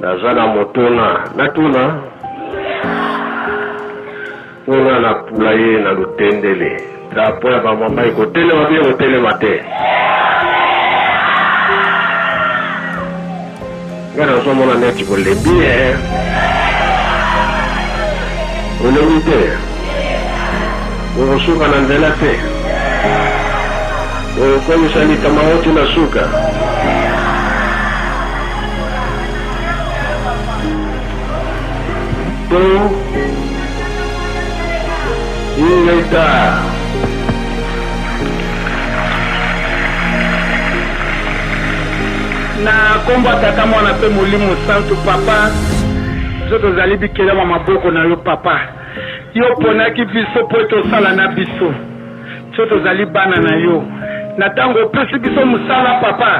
nazana motona natuna ona na pula ye na lutendele drapo ya bamama ekotelema bie kotelema te nga nazomona neti kolembi olembi te okosuka na nzela te okomisa litama oti na suka to ingeta na kombo tata mwana pe molimo santo papa zo tozali bikelama maboko na yo papa yo ponaki biso po tosala na biso so tozali bana na yo na ntango opesi biso mosala papa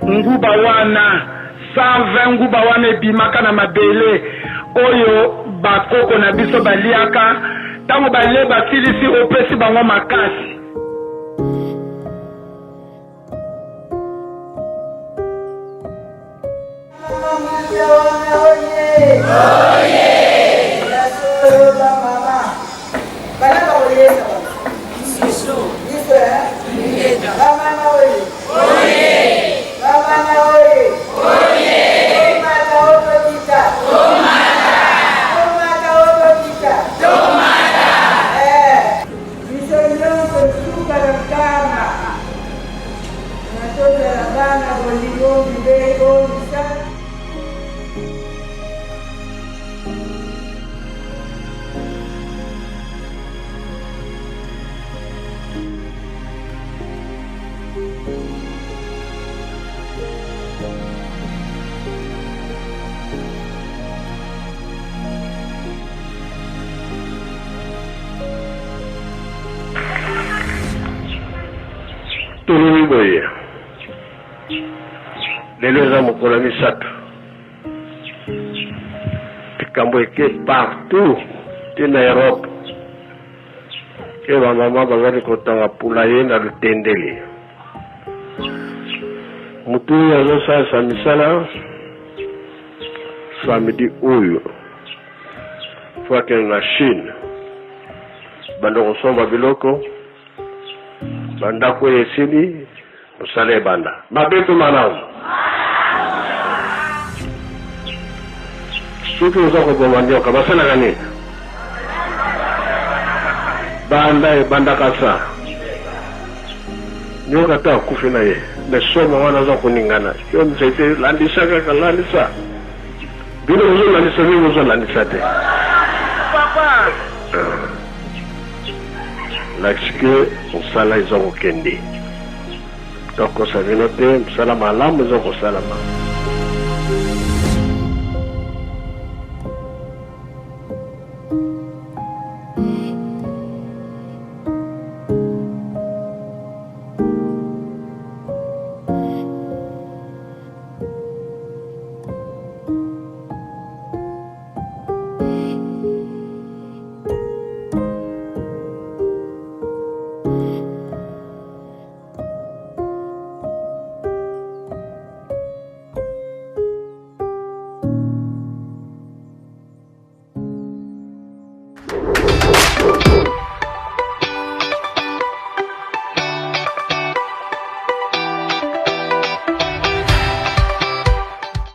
nguba wana 120 nguba wana ebimaka na mabele oyo bakoko na biso baliaka ntango balie basilisi opesi bango makasi Boye lelo eza mokolo misato likambo eke partout te na Europe ke bamama bazali kotanga pula ye na lutendele mutu oyo azosalisa misala samedi oyo fo akende na Chine banda kosomba biloko bandako esili osala ebanda mabeto malamu soki oza koboma ndioka basalaka nini banda ebandaka sa ndioka to akufi na ye mesoma wana aza koningana yo nzete landisa kaka landisa bino ozolandisa bino ozolandisa te papa lakisike mosala eza kokende tokosa bino te mosala malamu eza kosalama